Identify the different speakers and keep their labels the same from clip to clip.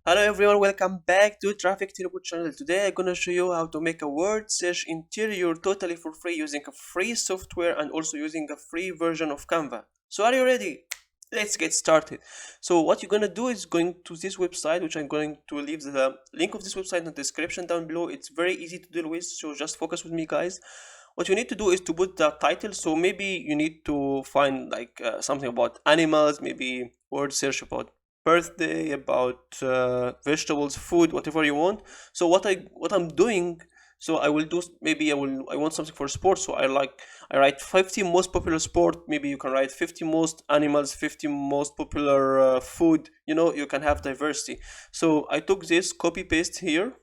Speaker 1: Hello everyone, welcome back to Traffic Terrible channel. Today I'm gonna show you how to make a word search interior totally for free using a free software and also using a free version of Canva. So are you ready? Let's get started. So what you're gonna do is going to this website, which I'm going to leave the link of this website in the description down below. It's very easy to deal with, so just focus with me, guys. What you need to do is to put the title. So maybe you need to find like something about animals, maybe word search about birthday, about vegetables, food, whatever you want. So what I'm doing, so I will do, maybe I want something for sports. So I write 50 most popular sport. Maybe you can write 50 most animals, 50 most popular food. You can have diversity. So I took this, copy paste here,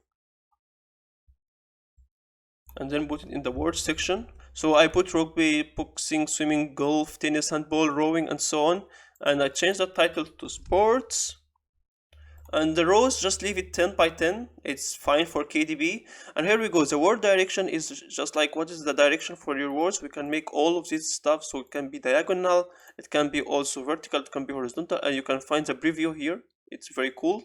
Speaker 1: and then put it in the word section. So I put rugby, boxing, swimming, golf, tennis, handball, rowing, and so on. And I changed the title to sports. And the rows, just leave it 10 by 10. It's fine for KDB. And here we go. The word direction is just like, what is the direction for your words? We can make all of this stuff. So it can be diagonal. It can be also vertical. It can be horizontal. And you can find the preview here. It's very cool.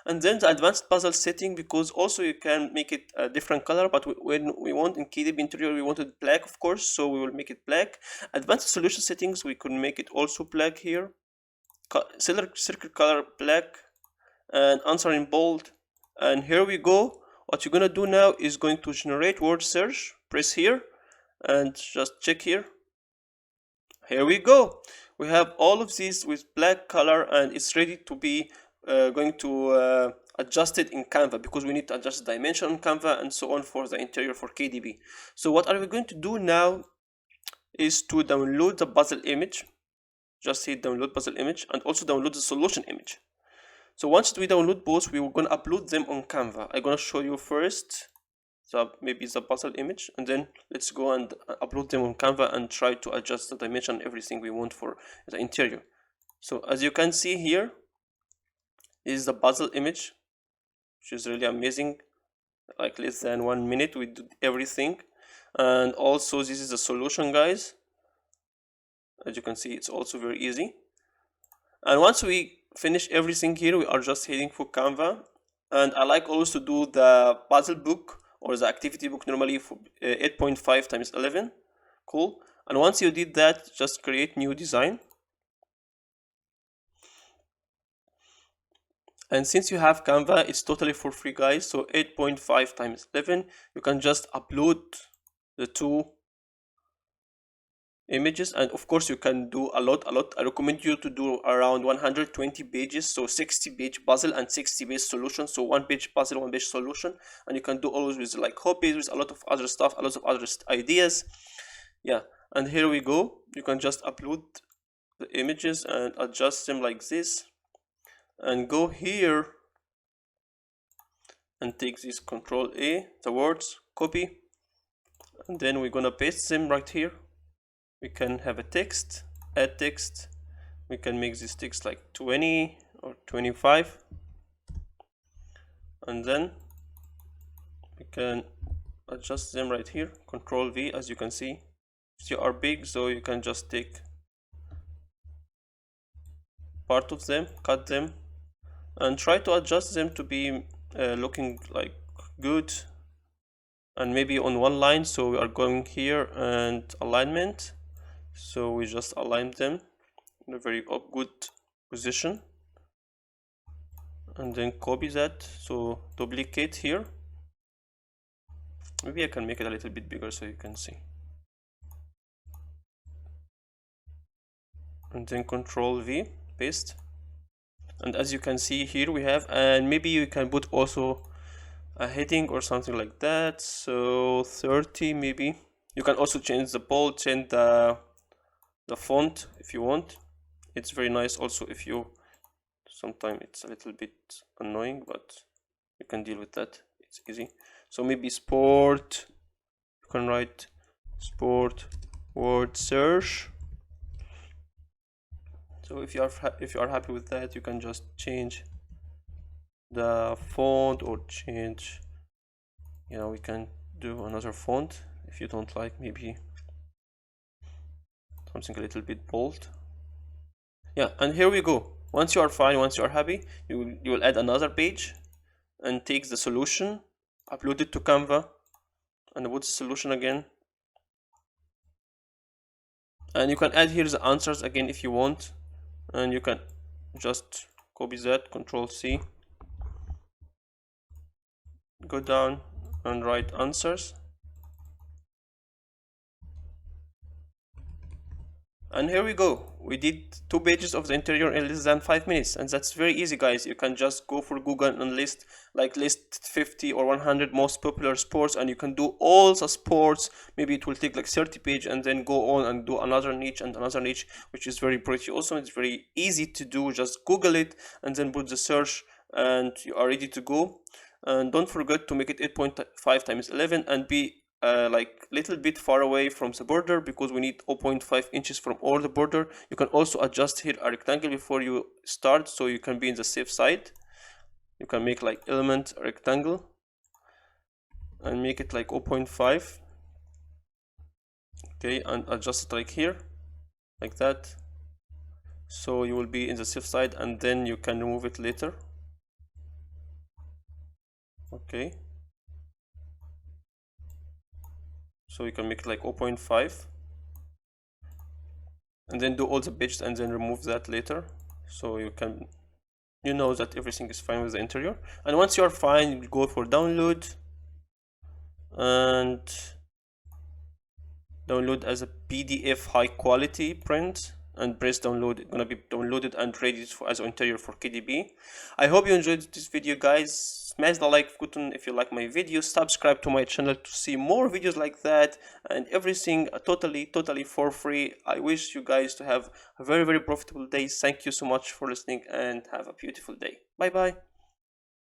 Speaker 1: And then the advanced puzzle setting, because also you can make it a different color, but when we want in KDB interior, we want it black, of course, so we will make it black. Advanced solution settings, we could make it also black here. Circle color black, and answer in bold. And here we go. What you're gonna do now is going to generate word search. Press here and just check here. Here we go. We have all of these with black color, and it's ready to be going to adjust it in Canva, because we need to adjust the dimension on Canva and so on for the interior for KDB. So what are we going to do now is to download the puzzle image. Just hit download puzzle image and also download the solution image. So once we download both, we are going to upload them on Canva. I'm going to show you first maybe the puzzle image, and then let's go and upload them on Canva and try to adjust the dimension, everything we want for the interior. So as you can see here is the puzzle image, which is really amazing. Like less than 1 minute we do everything. And also this is the solution, guys. As you can see, it's also very easy. And once we finish everything here, we are just heading for Canva. And I like always to do the puzzle book or the activity book normally for 8.5 times 11. Cool. And once you did that, just create new design. And since you have Canva, it's totally for free, guys. So 8.5 times 11, you can just upload the two images. And of course you can do a lot. I recommend you to do around 120 pages, so 60 page puzzle and 60 page solution. So 1 page puzzle, 1 page solution, and you can do always with like hobbies, with a lot of other stuff, a lot of other ideas. Yeah, and here we go. You can just upload the images and adjust them like this, and go here and take this Control A, the words, copy, and then we're gonna paste them right here. We can have a text, add text. We can make this text like 20 or 25, and then we can adjust them right here. Control V, as you can see. They are big, so you can just take part of them, cut them, and try to adjust them to be looking like good, and maybe on one line. So we are going here and alignment, so we just align them in a very good position, and then copy that. So duplicate here. Maybe I can make it a little bit bigger so you can see, and then Control V, paste. And as you can see here we have, and maybe you can put also a heading or something like that. So 30 maybe. You can also change the bold, change the font if you want. It's very nice also if you, sometimes it's a little bit annoying, but you can deal with that. It's easy. So maybe sport, you can write sport word search. So if you are happy with that, you can just change the font or change, we can do another font if you don't like, maybe something a little bit bold. Yeah, and here we go. Once you are fine, once you are happy, you will add another page and take the solution, upload it to Canva, and put the solution again. And you can add here the answers again if you want, and you can just copy that, Control C, go down and write answers. And here we go. We did 2 pages of the interior in less than 5 minutes, and that's very easy, guys. You can just go for Google and list 50 or 100 most popular sports, and you can do all the sports. Maybe it will take like 30 pages, and then go on and do another niche and another niche, which is very pretty awesome. It's very easy to do. Just Google it and then put the search, and you are ready to go. And don't forget to make it 8.5 times 11 and be like little bit far away from the border, because we need 0.5 inches from all the border. You can also adjust here a rectangle before you start, so you can be in the safe side. You can make like element rectangle and make it like 0.5. okay, and adjust it like here, like that, so you will be in the safe side, and then you can remove it later. Okay, so you can make it like 0.5 and then do all the pages and then remove that later, so you know that everything is fine with the interior. And once you are fine, you go for download and download as a PDF high quality print, and press download. It's gonna be downloaded and ready as an interior for KDB. I hope you enjoyed this video, guys. Smash the like button if you like my videos, subscribe to my channel to see more videos like that, and everything totally for free. I wish you guys to have a very profitable day. Thank you so much for listening, and have a beautiful day. Bye bye.